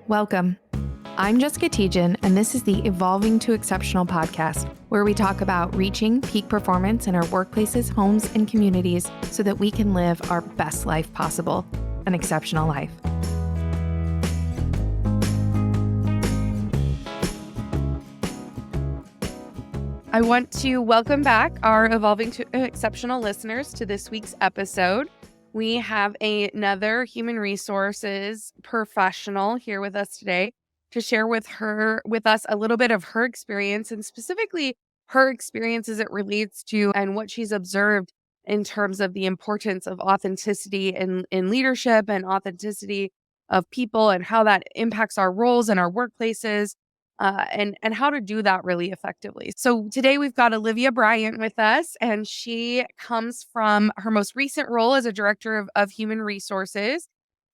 Welcome. I'm Jessica Tiejten, and this is the Evolving to Exceptional podcast, where we talk about reaching peak performance in our workplaces, homes, and communities so that we can live our best life possible, an exceptional life. I want to welcome back our Evolving to Exceptional listeners to this week's episode. We have another human resources professional here with us today to share with us a little bit of her experience, and specifically her experience as it relates to and what she's observed in terms of the importance of authenticity in leadership and authenticity of people and how that impacts our roles in our workplaces. And how to do that really effectively. So today we've got Olivia Bryant with us, and she comes from her most recent role as a director of human resources.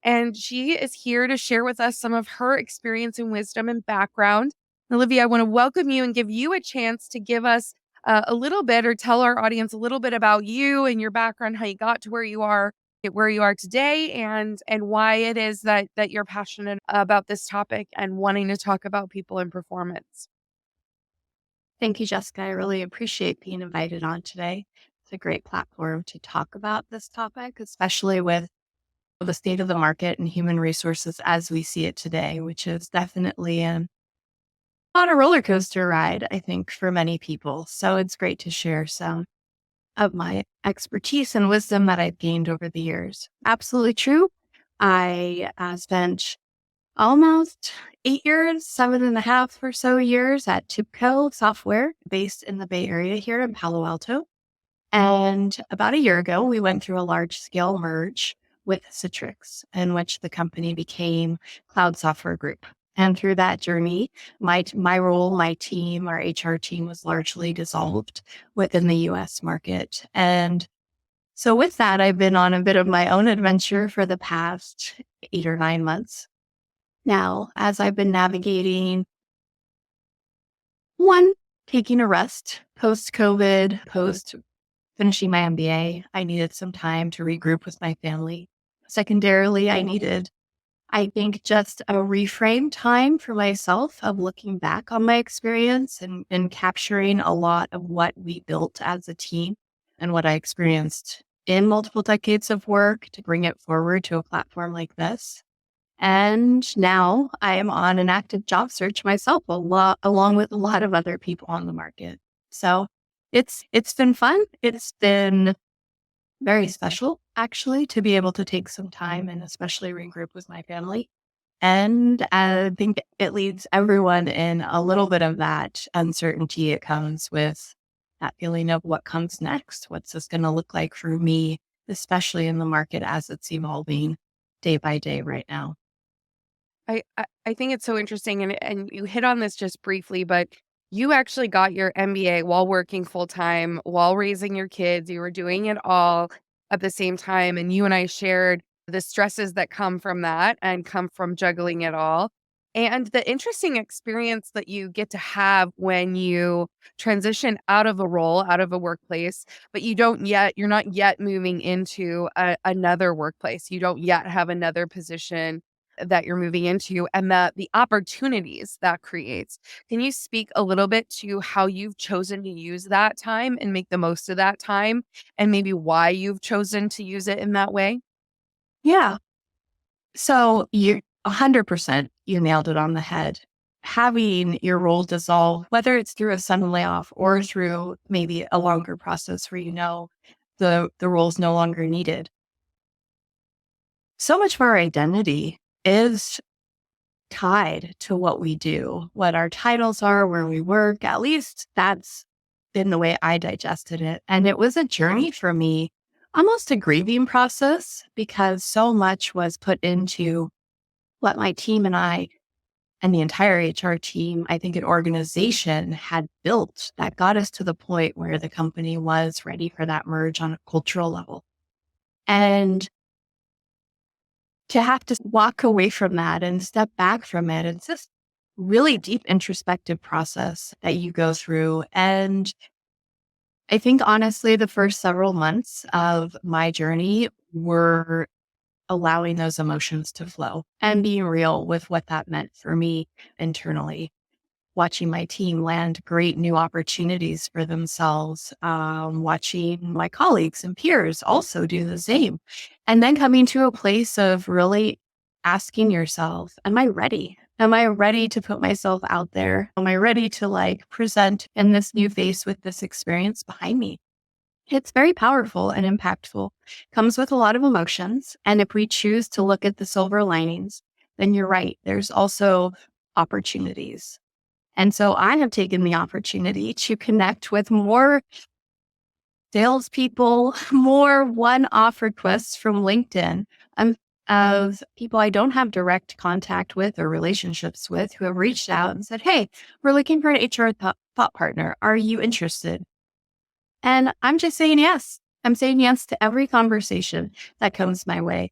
And she is here to share with us some of her experience and wisdom and background. Olivia, I want to welcome you and give you a chance to give us a little bit, or tell our audience a little bit about you and your background, how you got to where you are today, and why it is that you're passionate about this topic and wanting to talk about people and performance. Thank you, Jessica. I really appreciate being invited on today. It's a great platform to talk about this topic, especially with the state of the market and human resources as we see it today, which is definitely on a roller coaster ride, I think, for many people. So it's great to share some of my expertise and wisdom that I've gained over the years. Absolutely true. I spent almost 8 years, 7.5 or so years at TIBCO Software, based in the Bay Area here in Palo Alto. And about a year ago, we went through a large-scale merge with Citrix, in which the company became Cloud Software Group. And through that journey, my role, my team, our HR team was largely dissolved within the US market. And so with that, I've been on a bit of my own adventure for the past 8 or 9 months. Now, as I've been navigating, taking a rest post-COVID, post finishing my MBA, I needed some time to regroup with my family. Secondarily, I think, just a reframe time for myself of looking back on my experience and capturing a lot of what we built as a team and what I experienced in multiple decades of work to bring it forward to a platform like this. And now I am on an active job search myself, along with a lot of other people on the market. So it's been fun. It's been very special, actually, to be able to take some time and especially regroup with my family. And I think it leads everyone in a little bit of that uncertainty. It comes with that feeling of what comes next. What's this going to look like for me, especially in the market as it's evolving day by day right now. I think it's so interesting, and you hit on this just briefly, but you actually got your MBA while working full time, while raising your kids. You were doing it all at the same time, and you and I shared the stresses that come from that and come from juggling it all. And the interesting experience that you get to have when you transition out of a role, out of a workplace, but you're not yet moving into another workplace. You don't yet have another position that you're moving into, and the opportunities that creates. Can you speak a little bit to how you've chosen to use that time and make the most of that time, and maybe why you've chosen to use it in that way? Yeah. So you're 100%, you nailed it on the head. Having your role dissolve, whether it's through a sudden layoff or through maybe a longer process where the role's no longer needed. So much of our identity is tied to what we do, what our titles are, where we work. At least that's been the way I digested it. And it was a journey for me, almost a grieving process, because so much was put into what my team and I and the entire HR team, I think an organization, had built that got us to the point where the company was ready for that merge on a cultural level. And to have to walk away from that and step back from it, it's this really deep introspective process that you go through. And I think honestly, the first several months of my journey were allowing those emotions to flow and being real with what that meant for me internally. Watching my team land great new opportunities for themselves, watching my colleagues and peers also do the same. And then coming to a place of really asking yourself, am I ready? Am I ready to put myself out there? Am I ready to present in this new face with this experience behind me? It's very powerful and impactful, comes with a lot of emotions. And if we choose to look at the silver linings, then you're right. There's also opportunities. And so I have taken the opportunity to connect with more salespeople, more one-off requests from LinkedIn of people I don't have direct contact with or relationships with who have reached out and said, hey, we're looking for an HR thought partner. Are you interested? And I'm just saying yes. I'm saying yes to every conversation that comes my way.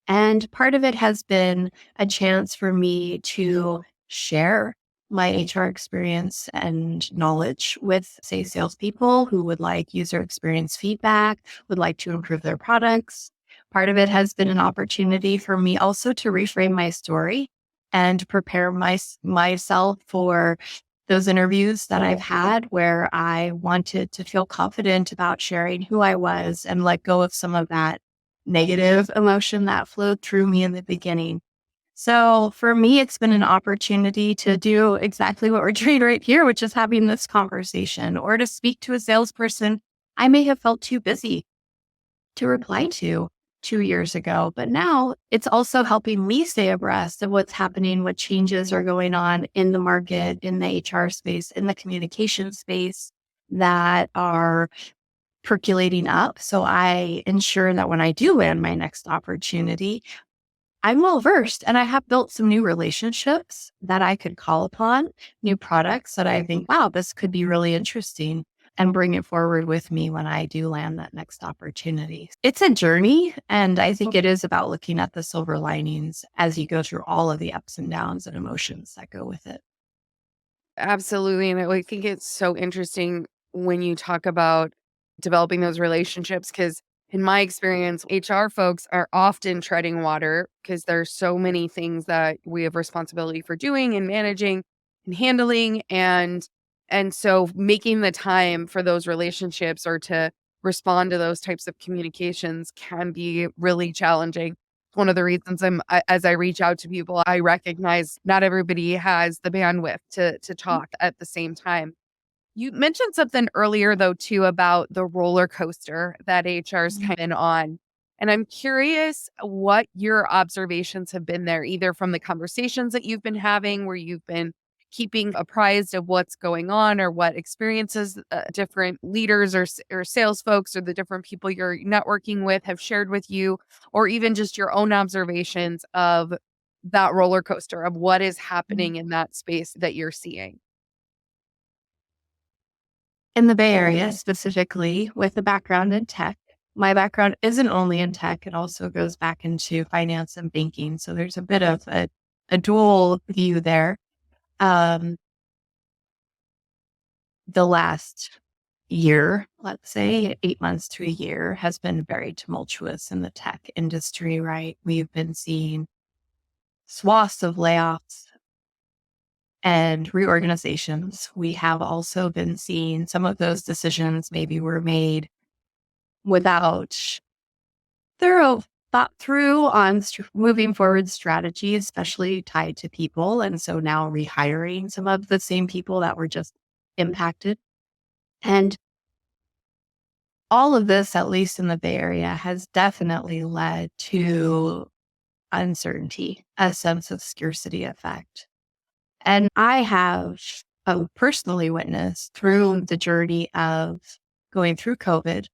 And part of it has been a chance for me to share my HR experience and knowledge with, say, salespeople who would like user experience feedback, would like to improve their products. Part of it has been an opportunity for me also to reframe my story and prepare myself for those interviews that I've had where I wanted to feel confident about sharing who I was and let go of some of that negative emotion that flowed through me in the beginning. So for me, it's been an opportunity to do exactly what we're doing right here, which is having this conversation or to speak to a salesperson I may have felt too busy to reply to 2 years ago. But now it's also helping me stay abreast of what's happening, what changes are going on in the market, in the HR space, in the communication space that are percolating up. So I ensure that when I do land my next opportunity, I'm well versed and I have built some new relationships that I could call upon, new products that I think, wow, this could be really interesting and bring it forward with me when I do land that next opportunity. It's a journey. And I think it is about looking at the silver linings as you go through all of the ups and downs and emotions that go with it. Absolutely. And I think it's so interesting when you talk about developing those relationships because in my experience, HR folks are often treading water because there's so many things that we have responsibility for doing and managing and handling. And so making the time for those relationships or to respond to those types of communications can be really challenging. One of the reasons as I reach out to people, I recognize not everybody has the bandwidth to talk at the same time. You mentioned something earlier though too about the roller coaster that HR's kind of on. And I'm curious what your observations have been there, either from the conversations that you've been having where you've been keeping apprised of what's going on or what experiences different leaders or sales folks or the different people you're networking with have shared with you, or even just your own observations of that roller coaster of what is happening in that space that you're seeing. In the Bay Area, specifically with a background in tech, my background isn't only in tech, it also goes back into finance and banking. So there's a bit of a dual view there. Um, the last year, let's say 8 months to a year, has been very tumultuous in the tech industry, right? We've been seeing swaths of layoffs and reorganizations. We have also been seeing some of those decisions maybe were made without thorough thought through on moving forward strategy, especially tied to people. And so now rehiring some of the same people that were just impacted. And all of this, at least in the Bay Area, has definitely led to uncertainty, a sense of scarcity effect. And I have personally witnessed through the journey of going through COVID,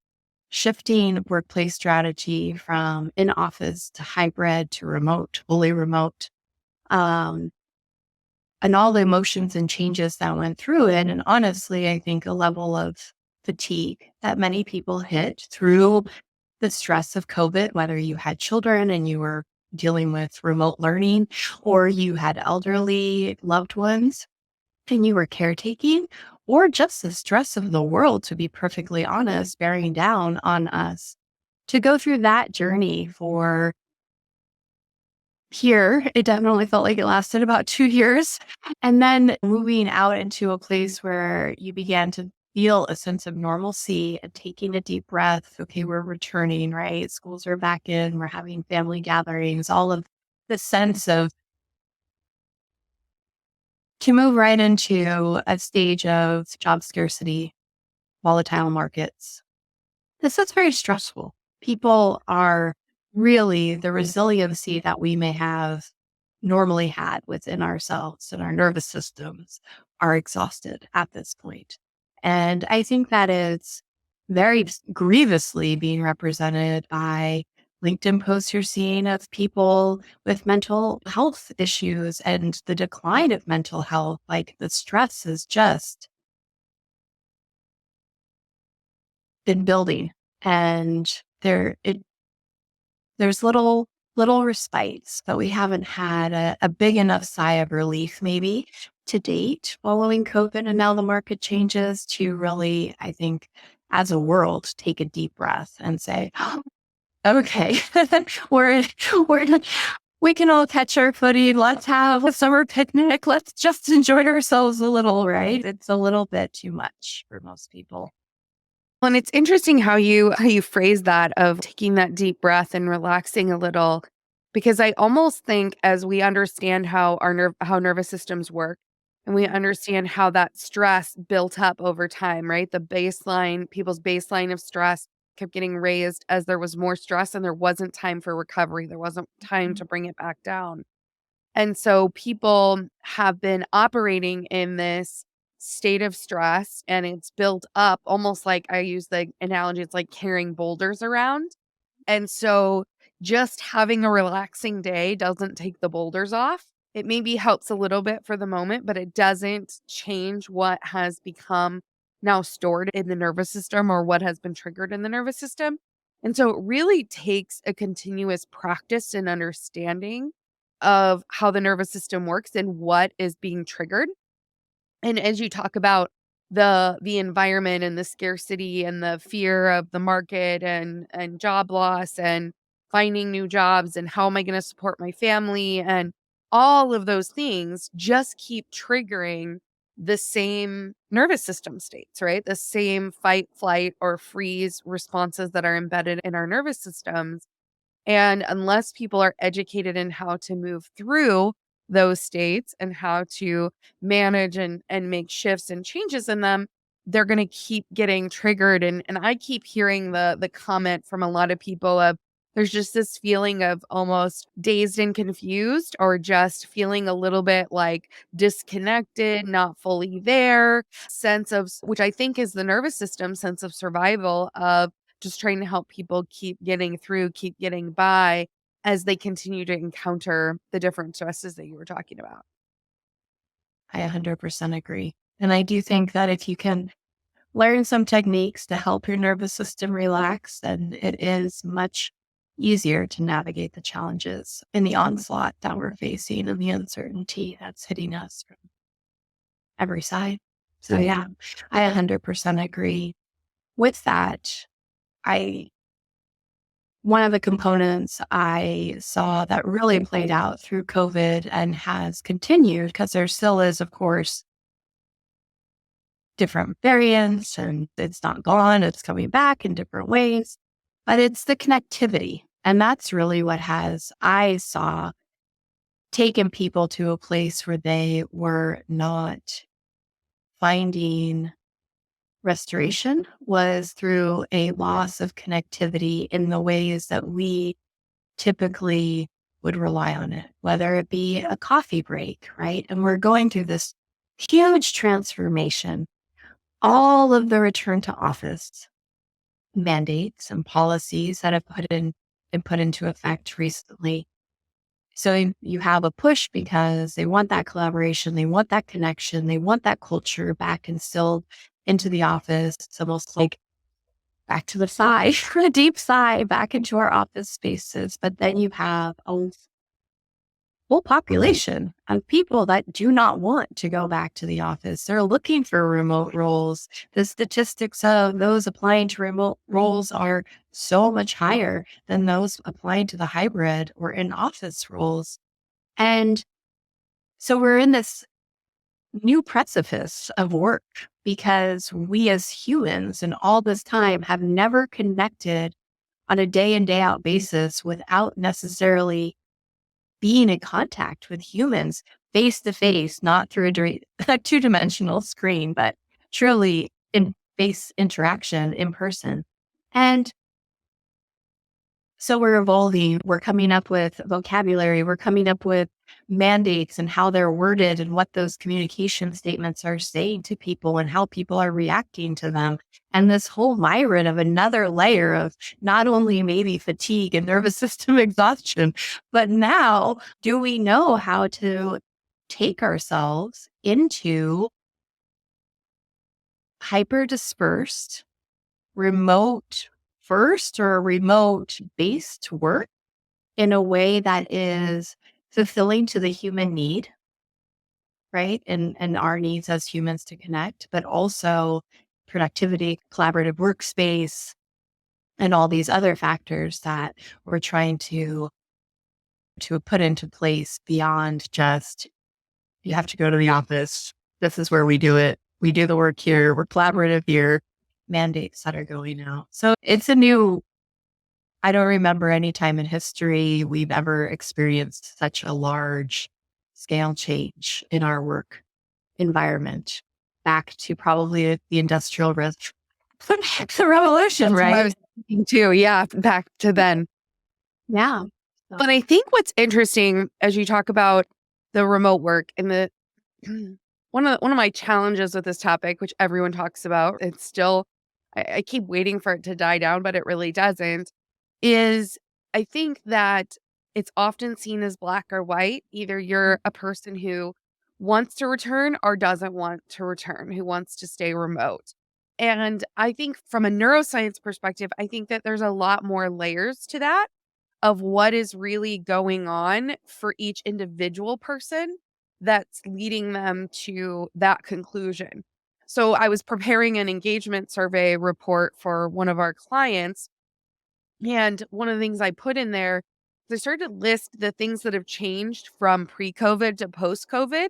shifting workplace strategy from in office to hybrid to remote, fully remote, um, and all the emotions and changes that went through it. And honestly, I think a level of fatigue that many people hit through the stress of COVID, whether you had children and you were dealing with remote learning or you had elderly loved ones and you were caretaking, or just the stress of the world, to be perfectly honest, bearing down on us. To go through that journey for here. It definitely felt like it lasted about 2 years. And then moving out into a place where you began to feel a sense of normalcy and taking a deep breath. Okay, we're returning, right? Schools are back in, we're having family gatherings, all of the sense of to move right into a stage of job scarcity, volatile markets. This is very stressful. People are really the resiliency that we may have normally had within ourselves and our nervous systems are exhausted at this point. And I think that is very grievously being represented by LinkedIn posts you're seeing of people with mental health issues and the decline of mental health. Like the stress has just been building and there's little respites, but we haven't had a big enough sigh of relief maybe to date following COVID. And now the market changes to really, I think, as a world, take a deep breath and say, "Oh, okay, we're, we're, we can all catch our footing. Let's have a summer picnic. Let's just enjoy ourselves a little," right? It's a little bit too much for most people. And it's interesting how you phrase that of taking that deep breath and relaxing a little, because I almost think as we understand how how nervous systems work, and we understand how that stress built up over time, right? People's baseline of stress kept getting raised as there was more stress and there wasn't time for recovery. There wasn't time to bring it back down. And so people have been operating in this state of stress and it's built up almost like I use the analogy, it's like carrying boulders around. And so just having a relaxing day doesn't take the boulders off. It maybe helps a little bit for the moment, but it doesn't change what has become now stored in the nervous system or what has been triggered in the nervous system. And so it really takes a continuous practice and understanding of how the nervous system works and what is being triggered. And as you talk about the environment and the scarcity and the fear of the market and job loss and finding new jobs and how am I going to support my family and all of those things just keep triggering the same nervous system states, right? The same fight, flight, or freeze responses that are embedded in our nervous systems, and unless people are educated in how to move through those states and how to manage and make shifts and changes in them, they're going to keep getting triggered. And I keep hearing the comment from a lot of people of there's just this feeling of almost dazed and confused, or just feeling a little bit like disconnected, not fully there, sense of, which I think is the nervous system sense of survival of just trying to help people keep getting through, keep getting by as they continue to encounter the different stresses that you were talking about. I 100% agree. And I do think that if you can learn some techniques to help your nervous system relax, then it is much easier to navigate the challenges in the onslaught that we're facing and the uncertainty that's hitting us from every side. So yeah, I 100% agree. With that, I one of the components I saw that really played out through COVID and has continued, because there still is, of course, different variants and it's not gone, it's coming back in different ways, but it's the connectivity. And that's really what I saw, taken people to a place where they were not finding restoration, was through a loss of connectivity in the ways that we typically would rely on it, whether it be a coffee break, right? And we're going through this huge transformation. All of the return to office mandates and policies that have been put into effect recently. So you have a push because they want that collaboration, they want that connection, they want that culture back instilled into the office. It's almost like back to the sigh, a deep sigh back into our office spaces. But then you have a whole population of people that do not want to go back to the office. They're looking for remote roles. The statistics of those applying to remote roles are so much higher than those applying to the hybrid or in office roles. And so we're in this new precipice of work because we as humans in all this time have never connected on a day in, day out basis without necessarily being in contact with humans face to face, not through a two-dimensional screen, but truly in face interaction in person. And so we're evolving, we're coming up with vocabulary, we're coming up with mandates and how they're worded and what those communication statements are saying to people and how people are reacting to them. And this whole myriad of another layer of not only maybe fatigue and nervous system exhaustion, but now do we know how to take ourselves into hyper dispersed, remote first or remote based work in a way that is fulfilling to the human need, right? And our needs as humans to connect, but also productivity, collaborative workspace, and all these other factors that we're trying to put into place beyond just you have to go to the office. This is where we do it. We do the work here. We're collaborative here. Mandates that are going out. So it's a new I don't remember any time in history we've ever experienced such a large scale change in our work environment back to probably the industrial the revolution, That's what I right? was thinking too. Yeah, back to then. Yeah. So, But I think what's interesting as you talk about the remote work and the one of my challenges with this topic, which everyone talks about, it's still I keep waiting for it to die down, but it really doesn't, is I think that it's often seen as black or white. Either you're a person who wants to return or doesn't want to return, who wants to stay remote. And I think from a neuroscience perspective, I think that there's a lot more layers to that of what is really going on for each individual person that's leading them to that conclusion. So I was preparing an engagement survey report for one of our clients. And one of the things I put in there, I started to list the things that have changed from pre COVID to post COVID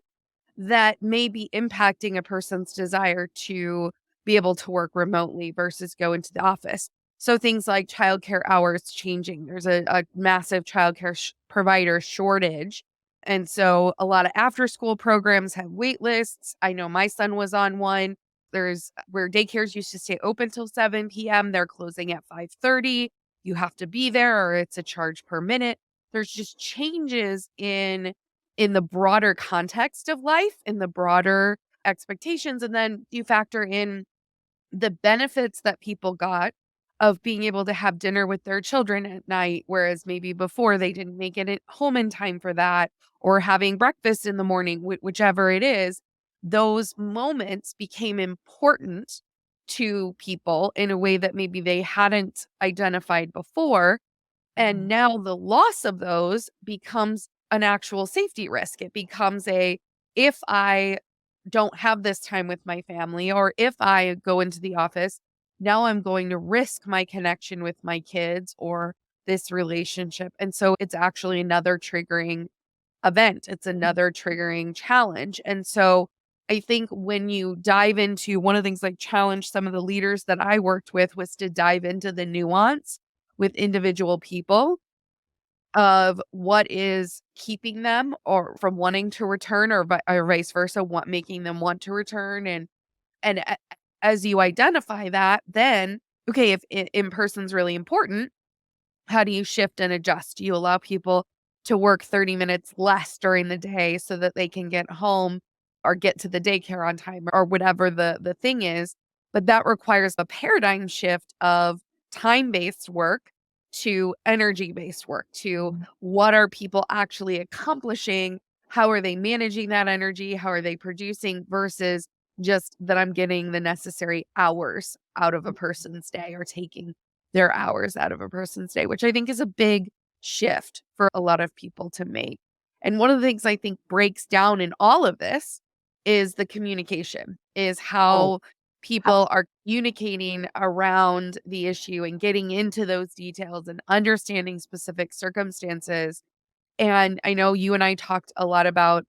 that may be impacting a person's desire to be able to work remotely versus go into the office. So things like childcare hours changing. There's a massive childcare provider shortage. And so a lot of after school programs have wait lists. I know my son was on one. There's where daycares used to stay open till 7 p.m. They're closing at 5:30. You have to be there or it's a charge per minute. There's just changes in the broader context of life, in the broader expectations. And then you factor in the benefits that people got of being able to have dinner with their children at night, whereas maybe before they didn't make it at home in time for that, or having breakfast in the morning, whichever it is. Those moments became important to people in a way that maybe they hadn't identified before, and now the loss of those becomes an actual safety risk. It becomes if I don't have this time with my family, or if I go into the office, now I'm going to risk my connection with my kids or this relationship. And so it's actually another triggering event. It's another triggering challenge. And so I think when you dive into one of the things like challenge some of the leaders that I worked with was to dive into the nuance with individual people of what is keeping them or from wanting to return or vice versa, what making them want to return. And as you identify that, then, okay, if in person's really important, how do you shift and adjust? Do you allow people to work 30 minutes less during the day so that they can get home or get to the daycare on time or whatever the thing is? But that requires a paradigm shift of time-based work to energy-based work, to what are people actually accomplishing? How are they managing that energy? How are they producing versus just that I'm getting the necessary hours out of a person's day or taking their hours out of a person's day, which I think is a big shift for a lot of people to make. And one of the things I think breaks down in all of this is the communication, is oh, how how, people are communicating around the issue and getting into those details and understanding specific circumstances. And I know you and I talked a lot about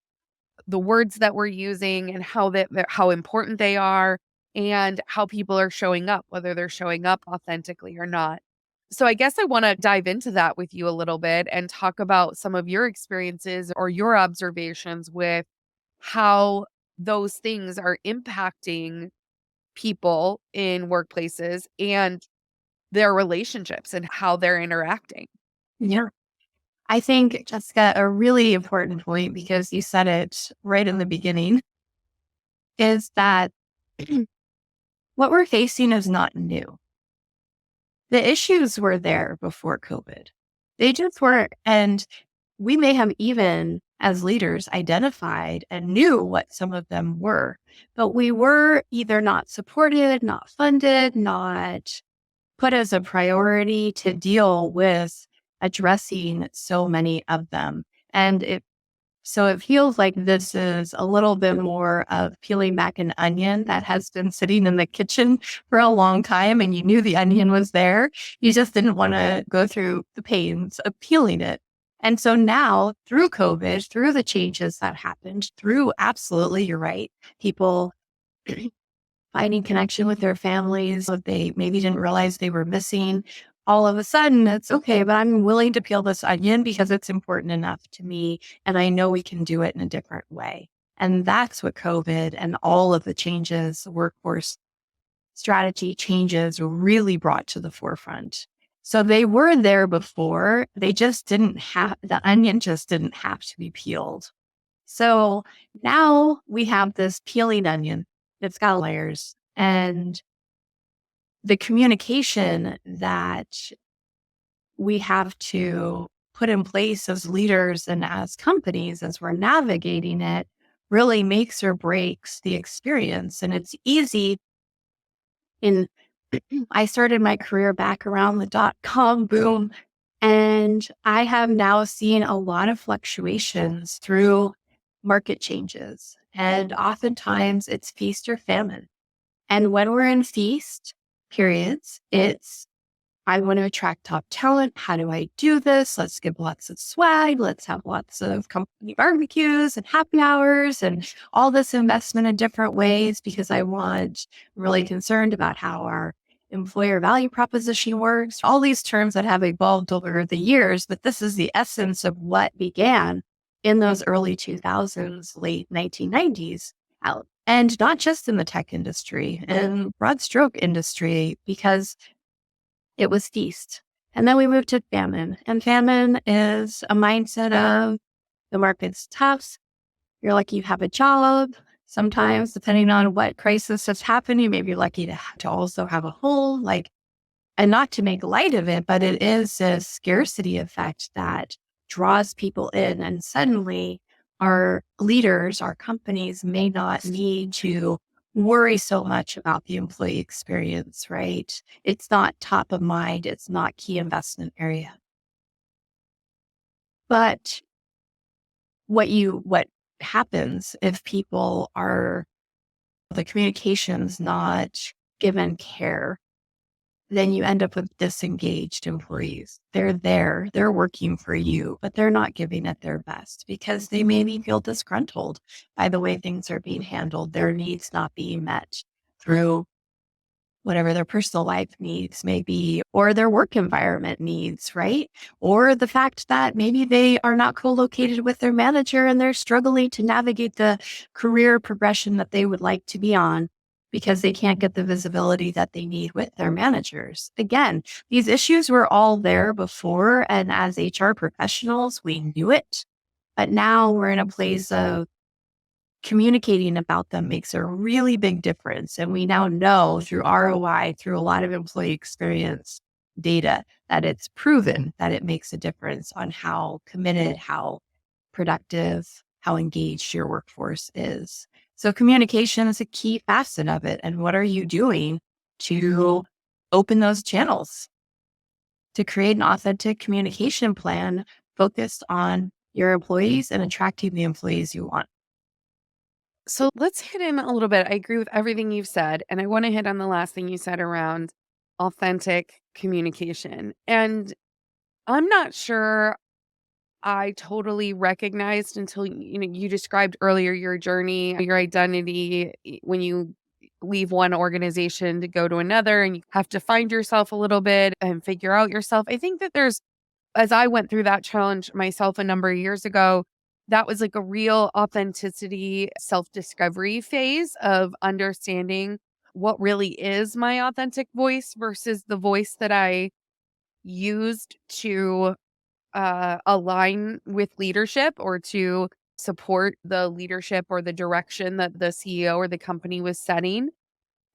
the words that we're using and how important they are and how people are showing up, whether they're showing up authentically or not. So I guess I want to dive into that with you a little bit and talk about some of your experiences or your observations with how those things are impacting people in workplaces and their relationships and how they're interacting. Yeah. I think, Jessica, a really important point, because you said it right in the beginning, is that what we're facing is not new. The issues were there before COVID. They just weren't. And we may have even, as leaders, identified and knew what some of them were, but we were either not supported, not funded, not put as a priority to deal with addressing so many of them. And it feels like this is a little bit more of peeling back an onion that has been sitting in the kitchen for a long time, and you knew the onion was there. You just didn't want to go through the pains of peeling it. And so now, through COVID, through the changes that happened, through absolutely, you're right, people finding connection with their families that they maybe didn't realize they were missing. All of a sudden, it's okay, but I'm willing to peel this onion because it's important enough to me. And I know we can do it in a different way. And that's what COVID and all of the changes, workforce strategy changes really brought to the forefront. So they were there before. They just didn't have, the onion just didn't have to be peeled. So now we have this peeling onion that's got layers, and the communication that we have to put in place as leaders and as companies as we're navigating it really makes or breaks the experience. And it's easy in I started my career back around the dot-com boom, and I have now seen a lot of fluctuations through market changes. And oftentimes it's feast or famine. And when we're in feast periods, it's I want to attract top talent. How do I do this? Let's give lots of swag. Let's have lots of company barbecues and happy hours and all this investment in different ways because I'm really concerned about how our employer value proposition works. All these terms that have evolved over the years, but this is the essence of what began in those early 2000s, late 1990s out. And not just in the tech industry and broad stroke industry, because it was feast. And then we moved to famine. And famine is a mindset of the market's tough. You're lucky you have a job. Sometimes, depending on what crisis has happened, you may be lucky to also have a home. And not to make light of it, but it is a scarcity effect that draws people in. And suddenly, our leaders, our companies may not need to worry so much about the employee experience, right? It's not top of mind. It's not key investment area. But what happens if the communication's not given care, then you end up with disengaged employees. They're there, they're working for you, but they're not giving it their best because they maybe feel disgruntled by the way things are being handled, their needs not being met through whatever their personal life needs may be, or their work environment needs, right? Or the fact that maybe they are not co-located with their manager and they're struggling to navigate the career progression that they would like to be on because they can't get the visibility that they need with their managers. Again, these issues were all there before, and as HR professionals, we knew it. But now we're in a place of communicating about them makes a really big difference. And we now know through ROI, through a lot of employee experience data, that it's proven that it makes a difference on how committed, how productive, how engaged your workforce is. So communication is a key facet of it. And what are you doing to open those channels to create an authentic communication plan focused on your employees and attracting the employees you want? So let's hit in a little bit. I agree with everything you've said. And I want to hit on the last thing you said around authentic communication. And I'm not sure I totally recognized until, you described earlier your journey, your identity when you leave one organization to go to another and you have to find yourself a little bit and figure out yourself. I think that as I went through that challenge myself a number of years ago, that was like a real authenticity, self-discovery phase of understanding what really is my authentic voice versus the voice that I used to align with leadership or to support the leadership or the direction that the CEO or the company was setting.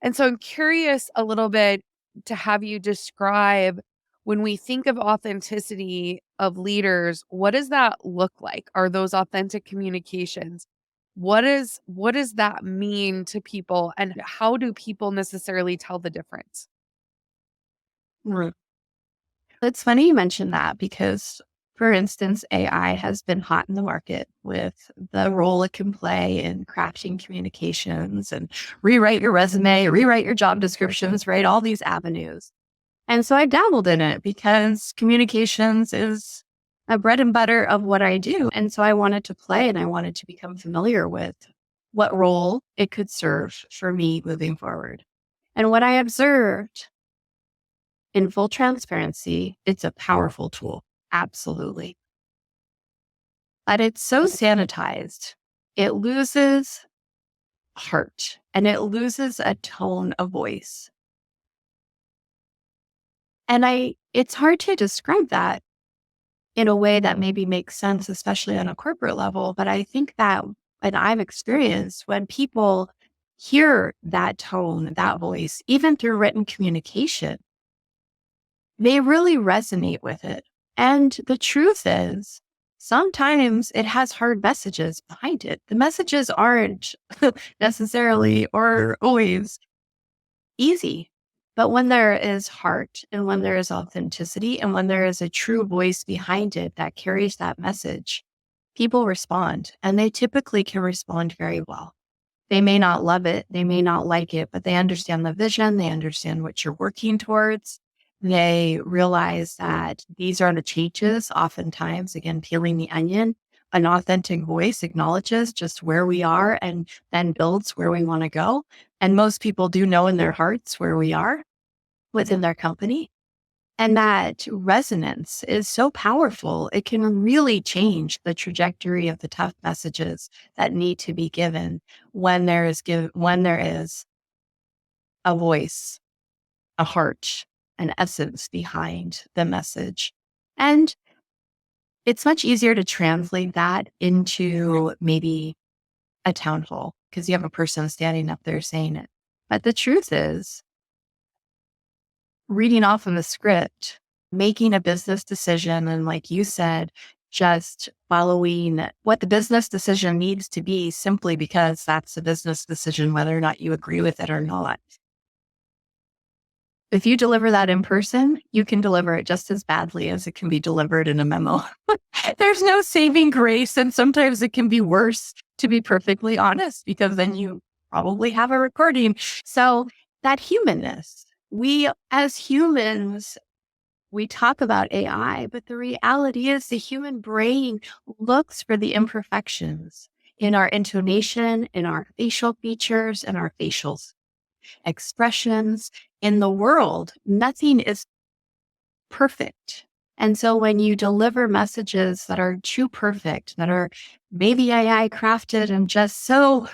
And so I'm curious a little bit to have you describe when we think of authenticity of leaders, what does that look like? Are those authentic communications? What does that mean to people and how do people necessarily tell the difference? Right. It's funny you mentioned that because, for instance, AI has been hot in the market with the role it can play in crafting communications and rewrite your resume, rewrite your job descriptions, right? All these avenues. And so I dabbled in it because communications is a bread and butter of what I do. And so I wanted to play and I wanted to become familiar with what role it could serve for me moving forward. And what I observed in full transparency, it's a powerful tool. Absolutely. But it's so sanitized, it loses heart and it loses a tone of voice. And it's hard to describe that in a way that maybe makes sense, especially on a corporate level. But I think that, and I've experienced when people hear that tone, that voice, even through written communication, they really resonate with it. And the truth is, sometimes it has hard messages behind it. The messages aren't necessarily or always easy. But when there is heart and when there is authenticity and when there is a true voice behind it that carries that message, people respond and they typically can respond very well. They may not love it, they may not like it, but they understand the vision, they understand what you're working towards. They realize that these are the changes. Oftentimes, again, peeling the onion, an authentic voice acknowledges just where we are and then builds where we want to go. And most people do know in their hearts where we are within their company. And that resonance is so powerful. It can really change the trajectory of the tough messages that need to be given when there is a voice, a heart, an essence behind the message. And it's much easier to translate that into maybe a town hall because you have a person standing up there saying it. But the truth is, reading off of the script, making a business decision, and like you said, just following what the business decision needs to be simply because that's a business decision, whether or not you agree with it or not. If you deliver that in person, you can deliver it just as badly as it can be delivered in a memo. There's no saving grace. And sometimes it can be worse, to be perfectly honest, because then you probably have a recording. So that humanness, we as humans, we talk about AI, but the reality is the human brain looks for the imperfections in our intonation, in our facial features, in our facial expressions in the world. Nothing is perfect. And so when you deliver messages that are too perfect, that are maybe AI crafted and just so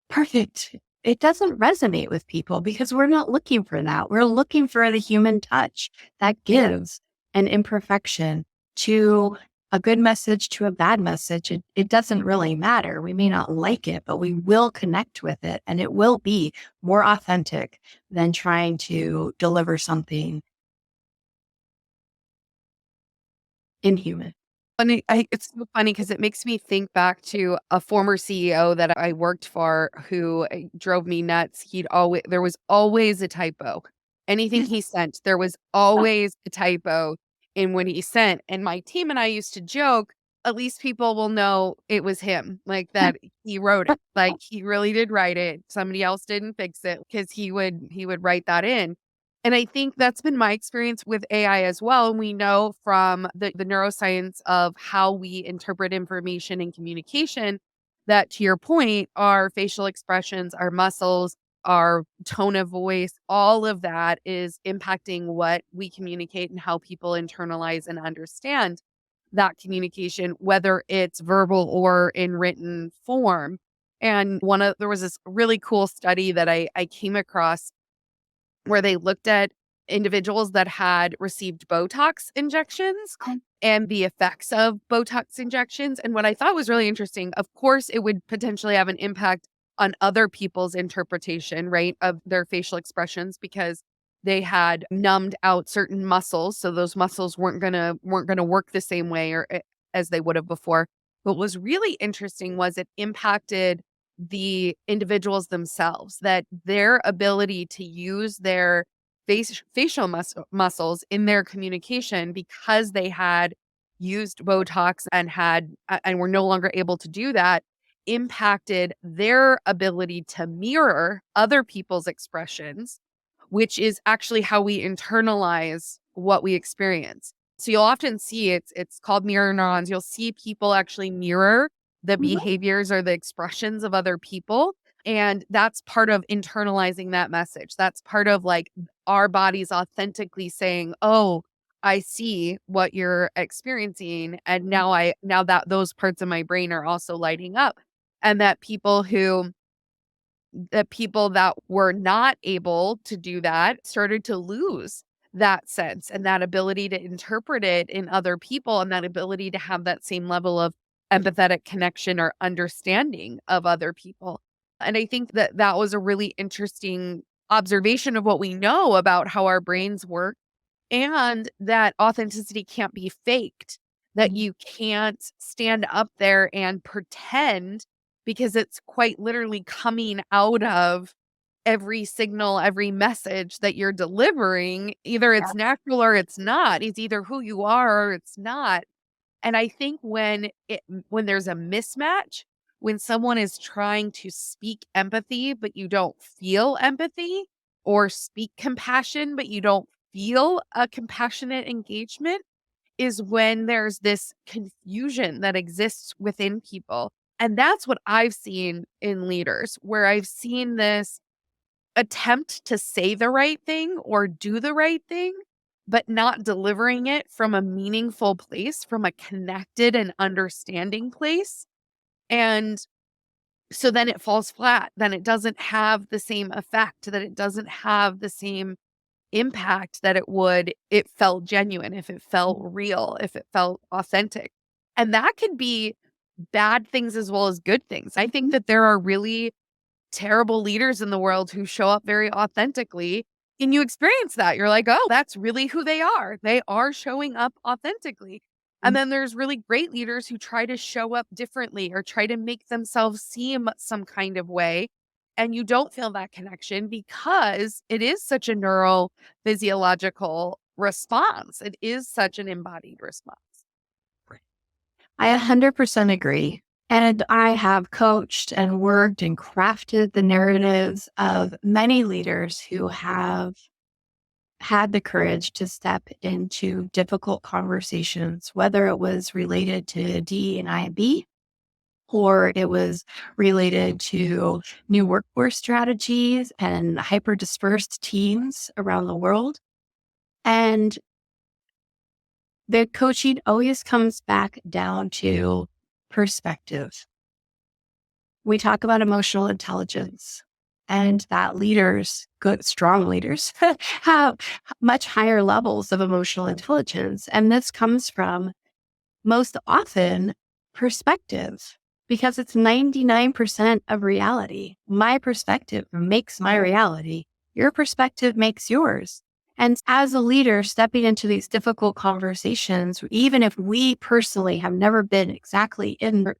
perfect, it doesn't resonate with people because we're not looking for that. We're looking for the human touch that gives an imperfection to a good message to a bad message. It doesn't really matter. We may not like it, but we will connect with it and it will be more authentic than trying to deliver something inhuman. It's so funny because it makes me think back to a former CEO that I worked for who drove me nuts. There was always a typo. Anything he sent, there was always a typo in what he sent. And my team and I used to joke, at least people will know it was him, like that he wrote it. Like he really did write it. Somebody else didn't fix it because he would write that in. And I think that's been my experience with AI as well. And we know from the neuroscience of how we interpret information and communication that, to your point, our facial expressions, our muscles, our tone of voice, all of that is impacting what we communicate and how people internalize and understand that communication, whether it's verbal or in written form. And there was this really cool study that I came across where they looked at individuals that had received Botox injections and the effects of Botox injections. And what I thought was really interesting, of course, it would potentially have an impact on other people's interpretation, right, of their facial expressions because they had numbed out certain muscles, so those muscles weren't gonna work the same way as they would have before. But what was really interesting was it impacted the individuals themselves, that their ability to use their facial muscles in their communication because they had used Botox and were no longer able to do that impacted their ability to mirror other people's expressions, which is actually how we internalize what we experience. So you'll often see it's called mirror neurons. You'll see people actually mirror the behaviors or the expressions of other people. And that's part of internalizing that message. That's part of like our bodies authentically saying, "Oh, I see what you're experiencing. And now that those parts of my brain are also lighting up." And that people that were not able to do that started to lose that sense and that ability to interpret it in other people and that ability to have that same level of empathetic connection or understanding of other people. And I think that that was a really interesting observation of what we know about how our brains work and that authenticity can't be faked, that you can't stand up there and pretend because it's quite literally coming out of every signal, every message that you're delivering. Either it's natural or it's not. It's either who you are or it's not. And I think when there's a mismatch, when someone is trying to speak empathy, but you don't feel empathy, or speak compassion, but you don't feel a compassionate engagement, is when there's this confusion that exists within people. And that's what I've seen in leaders, where I've seen this attempt to say the right thing or do the right thing, but not delivering it from a meaningful place, from a connected and understanding place. And so then it falls flat. Then it doesn't have the same effect, that it doesn't have the same impact that it felt genuine, if it felt real, if it felt authentic. And that could be bad things as well as good things. I think that there are really terrible leaders in the world who show up very authentically and you experience that. You're like, "Oh, that's really who they are. They are showing up authentically." And then there's really great leaders who try to show up differently or try to make themselves seem some kind of way. And you don't feel that connection because it is such a neurophysiological response. It is such an embodied response. I 100% agree. And I have coached and worked and crafted the narratives of many leaders who have had the courage to step into difficult conversations, whether it was related to D and IB or it was related to new workforce strategies and hyper dispersed teams around the world. And the coaching always comes back down to perspective. We talk about emotional intelligence and that leaders, good, strong leaders, have much higher levels of emotional intelligence. And this comes from most often perspective because it's 99% of reality. My perspective makes my reality. Your perspective makes yours. And as a leader stepping into these difficult conversations, even if we personally have never been exactly in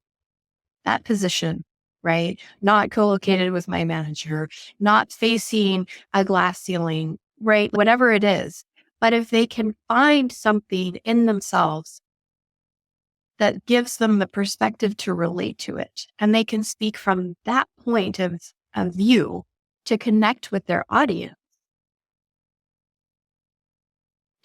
that position, right? Not co-located with my manager, not facing a glass ceiling, right? Whatever it is. But if they can find something in themselves that gives them the perspective to relate to it, and they can speak from that point of view to connect with their audience,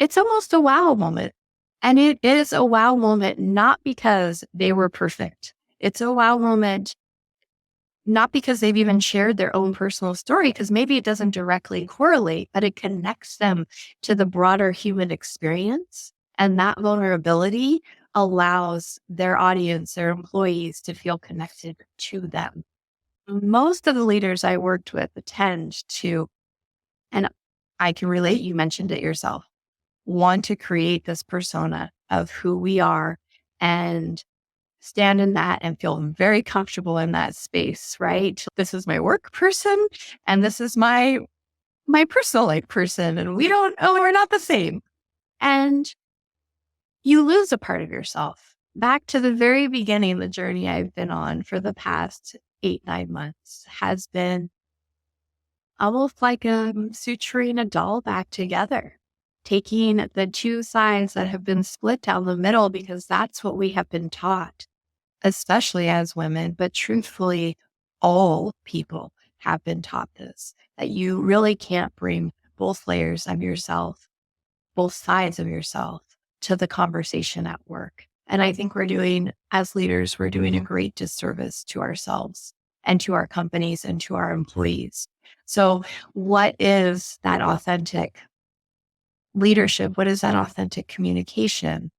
it's almost a wow moment. And it is a wow moment, not because they were perfect. It's a wow moment, not because they've even shared their own personal story, because maybe it doesn't directly correlate, but it connects them to the broader human experience. And that vulnerability allows their audience, their employees to feel connected to them. Most of the leaders I worked with tend to, and I can relate, you mentioned it yourself, want to create this persona of who we are and stand in that and feel very comfortable in that space, right? This is my work person and this is my personal life person. And we're not the same. And you lose a part of yourself. Back to the very beginning, the journey I've been on for the past 8, 9 months has been almost like suturing a doll back together, taking the two sides that have been split down the middle, because that's what we have been taught, especially as women, but truthfully, all people have been taught this, that you really can't bring both layers of yourself, both sides of yourself to the conversation at work. And I think as leaders, we're doing a great disservice to ourselves and to our companies and to our employees. So what is that authentic leadership? What is that authentic communication?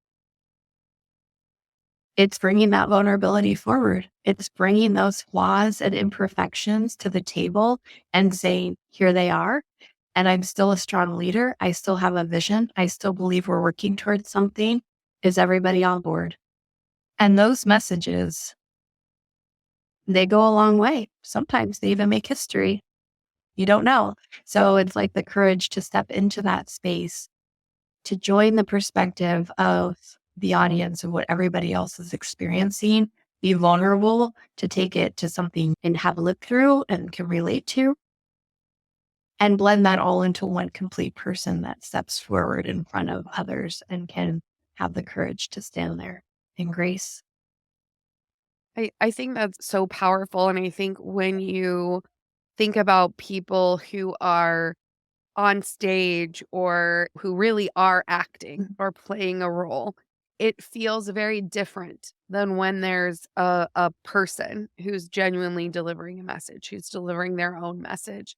It's bringing that vulnerability forward. It's bringing those flaws and imperfections to the table and saying, here they are. And I'm still a strong leader. I still have a vision. I still believe we're working towards something. Is everybody on board? And those messages, they go a long way. Sometimes they even make history. You don't know. So it's like the courage to step into that space, to join the perspective of the audience of what everybody else is experiencing, be vulnerable, to take it to something and have lived through and can relate to, and blend that all into one complete person that steps forward in front of others and can have the courage to stand there in grace. I think that's so powerful. And I think when you think about people who are on stage or who really are acting or playing a role, it feels very different than when there's a person who's genuinely delivering a message, who's delivering their own message.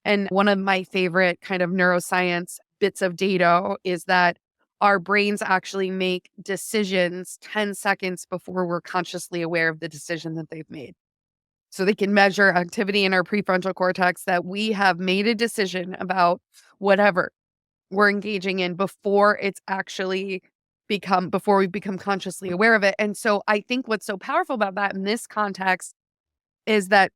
And one of my favorite kind of neuroscience bits of data is that our brains actually make decisions 10 seconds before we're consciously aware of the decision that they've made. So they can measure activity in our prefrontal cortex that we have made a decision about whatever we're engaging in before before we become consciously aware of it. And so I think what's so powerful about that in this context is that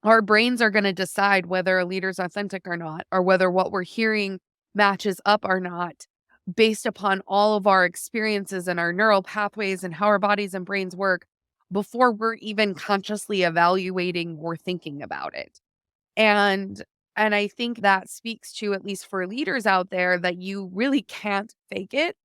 our brains are going to decide whether a leader's authentic or not, or whether what we're hearing matches up or not, based upon all of our experiences and our neural pathways and how our bodies and brains work before we're even consciously evaluating or thinking about it. And and I think that speaks to, at least for leaders out there, that you really can't fake it,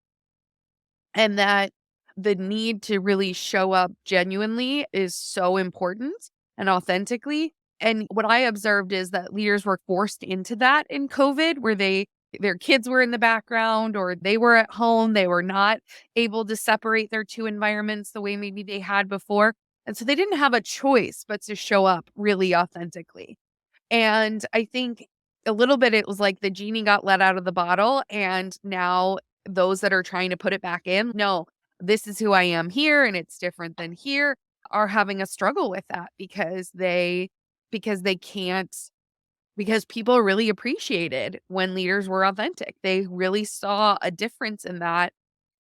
and that the need to really show up genuinely is so important and authentically. And what I observed is that leaders were forced into that in COVID, where their kids were in the background or they were at home. They were not able to separate their two environments the way maybe they had before. And so they didn't have a choice but to show up really authentically. And I think a little bit it was like the genie got let out of the bottle, and now those that are trying to put it back in, no, this is who I am here and it's different than here, are having a struggle with that because they can't, because people really appreciated when leaders were authentic. They really saw a difference in that,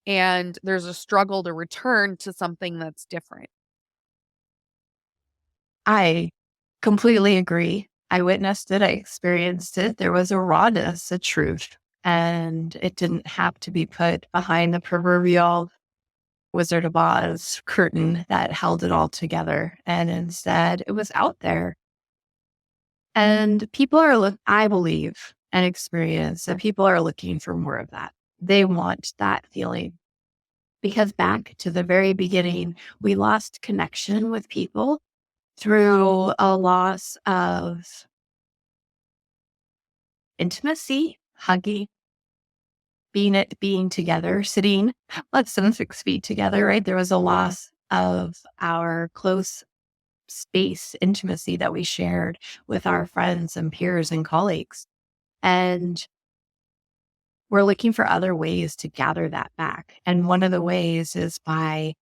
and there's a struggle to return to something that's different. I completely agree. I witnessed it. I experienced it. There was a rawness, a truth, and it didn't have to be put behind the proverbial Wizard of Oz curtain that held it all together. And instead, it was out there. And I believe and experience that people are looking for more of that. They want that feeling, because back to the very beginning, we lost connection with people through a loss of intimacy, hugging, being together, sitting less than 6 feet together, right? There was a loss of our close space intimacy that we shared with our friends and peers and colleagues. And we're looking for other ways to gather that back. And one of the ways is by,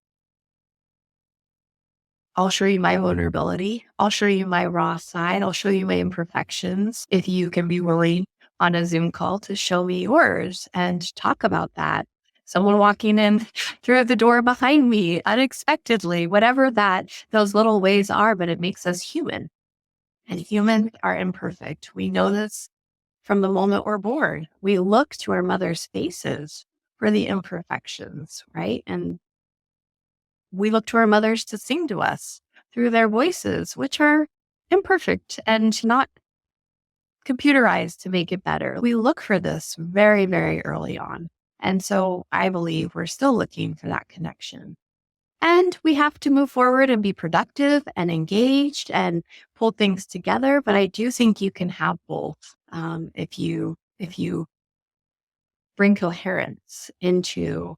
I'll show you my vulnerability. I'll show you my raw side. I'll show you my imperfections. If you can be willing on a Zoom call to show me yours and talk about that. Someone walking in through the door behind me unexpectedly, whatever those little ways are, but it makes us human. And humans are imperfect. We know this from the moment we're born. We look to our mother's faces for the imperfections, right? And we look to our mothers to sing to us through their voices, which are imperfect and not computerized to make it better. We look for this very, very early on. And so I believe we're still looking for that connection. And we have to move forward and be productive and engaged and pull things together. But I do think you can have both if you bring coherence into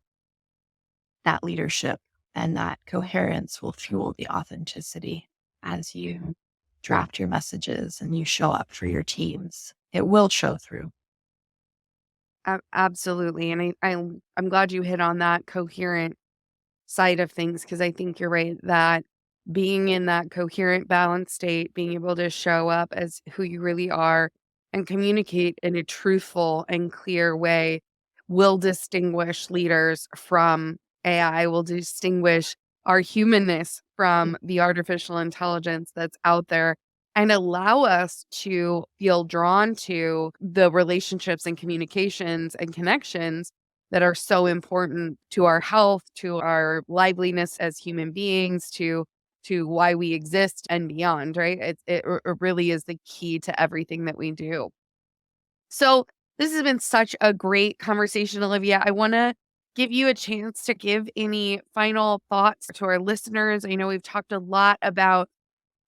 that leadership, and that coherence will fuel the authenticity as you draft your messages and you show up for your teams. It will show through. Absolutely. And I'm glad you hit on that coherent side of things, because I think you're right that being in that coherent, balanced state, being able to show up as who you really are and communicate in a truthful and clear way will distinguish leaders from AI, will distinguish our humanness from the artificial intelligence that's out there, and allow us to feel drawn to the relationships and communications and connections that are so important to our health, to our liveliness as human beings, to why we exist and beyond, right? It really is the key to everything that we do. So this has been such a great conversation, Olivia. I want to give you a chance to give any final thoughts to our listeners. I know we've talked a lot about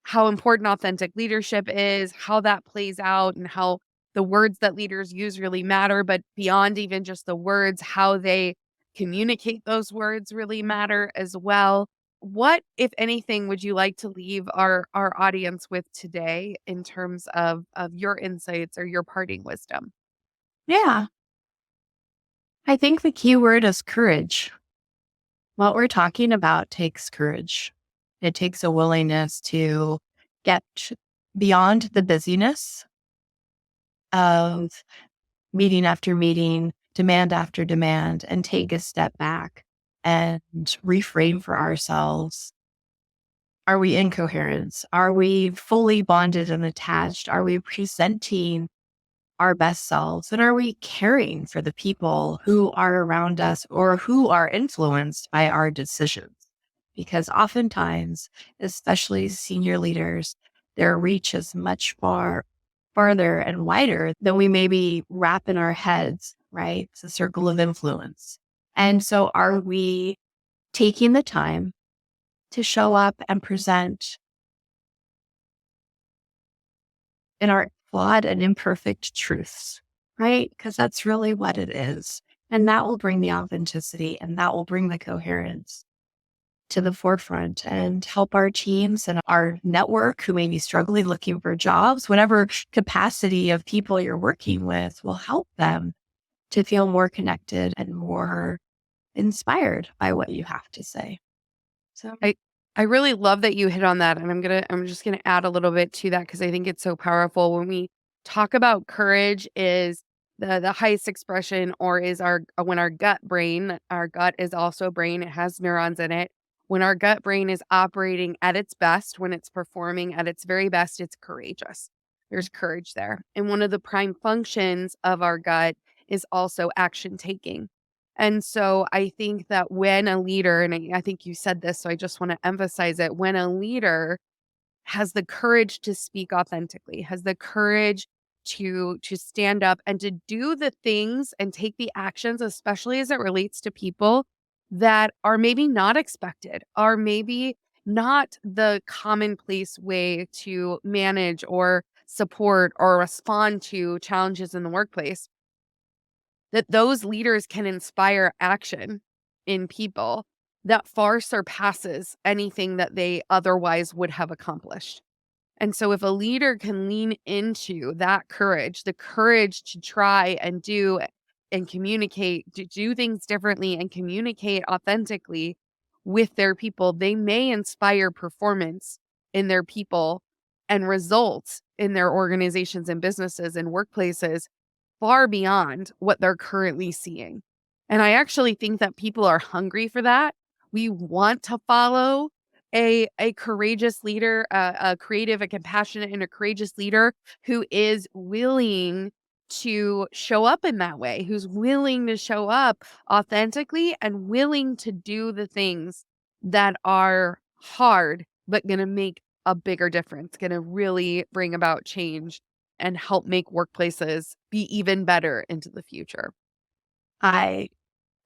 how important authentic leadership is, how that plays out, and how the words that leaders use really matter. But beyond even just the words, how they communicate those words really matter as well. What, if anything, would you like to leave our audience with today in terms of your insights or your parting wisdom? Yeah. I think the key word is courage. What we're talking about takes courage. It takes a willingness to get beyond the busyness of meeting after meeting, demand after demand, and take a step back and reframe for ourselves. Are we in coherence? Are we fully bonded and attached? Are we presenting our best selves? And are we caring for the people who are around us or who are influenced by our decisions? Because oftentimes, especially senior leaders, their reach is much farther and wider than we maybe wrap in our heads, right? It's a circle of influence. And so are we taking the time to show up and present in our flawed and imperfect truths, right? Because that's really what it is. And that will bring the authenticity and that will bring the coherence to the forefront and help our teams and our network who may be struggling looking for jobs, whatever capacity of people you're working with will help them to feel more connected and more inspired by what you have to say. So I really love that you hit on that, and I'm just gonna add a little bit to that because I think it's so powerful. When we talk about courage, is the highest expression, or is when our gut is also brain, it has neurons in it. When our gut brain is operating at its best, when it's performing at its very best, it's courageous. There's courage there. And one of the prime functions of our gut is also action taking. And so I think that when a leader, and I think you said this, so I just want to emphasize it, when a leader has the courage to speak authentically, has the courage to stand up and to do the things and take the actions, especially as it relates to people that are maybe not expected, are maybe not the commonplace way to manage or support or respond to challenges in the workplace. that those leaders can inspire action in people that far surpasses anything that they otherwise would have accomplished. And so if a leader can lean into that courage, the courage to try and do and communicate, to do things differently and communicate authentically with their people, they may inspire performance in their people and results in their organizations and businesses and workplaces far beyond what they're currently seeing. And I actually think that people are hungry for that. We want to follow a courageous leader, a creative, a compassionate, and a courageous leader who is willing to show up in that way, who's willing to show up authentically and willing to do the things that are hard, but going to make a bigger difference, going to really bring about change and help make workplaces be even better into the future. I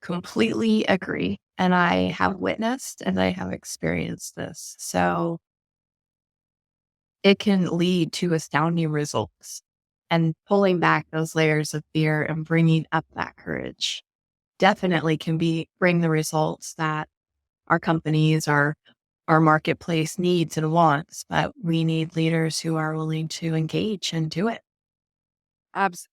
completely agree. And I have witnessed and I have experienced this. So it can lead to astounding results. And pulling back those layers of fear and bringing up that courage definitely can bring the results that our companies, our marketplace needs and wants. But we need leaders who are willing to engage and do it.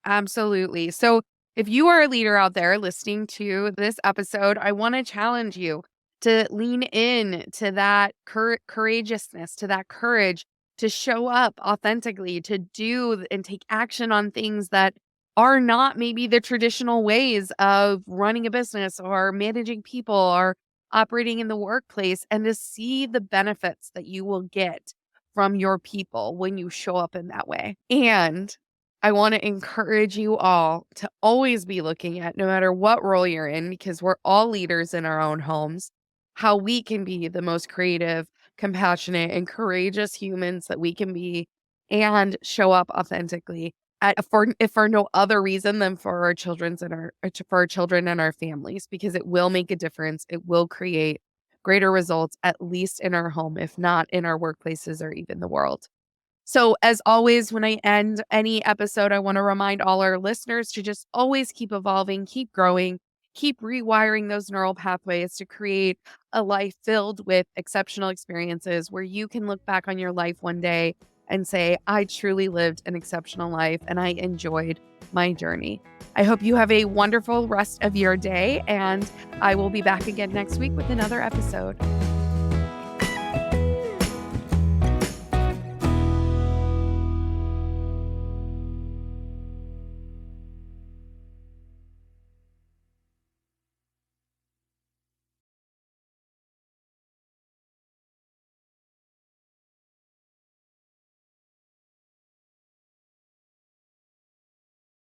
Absolutely. So, if you are a leader out there listening to this episode, I want to challenge you to lean in to that courageousness, to that courage to show up authentically, to do and take action on things that are not maybe the traditional ways of running a business or managing people or operating in the workplace, and to see the benefits that you will get from your people when you show up in that way. And I want to encourage you all to always be looking at, no matter what role you're in, because we're all leaders in our own homes, how we can be the most creative, compassionate, and courageous humans that we can be and show up authentically if for no other reason than for our for our children and our families, because it will make a difference. It will create greater results, at least in our home, if not in our workplaces or even the world. So, as always, when I end any episode, I want to remind all our listeners to just always keep evolving, keep growing, keep rewiring those neural pathways to create a life filled with exceptional experiences where you can look back on your life one day and say, I truly lived an exceptional life and I enjoyed my journey. I hope you have a wonderful rest of your day, and I will be back again next week with another episode.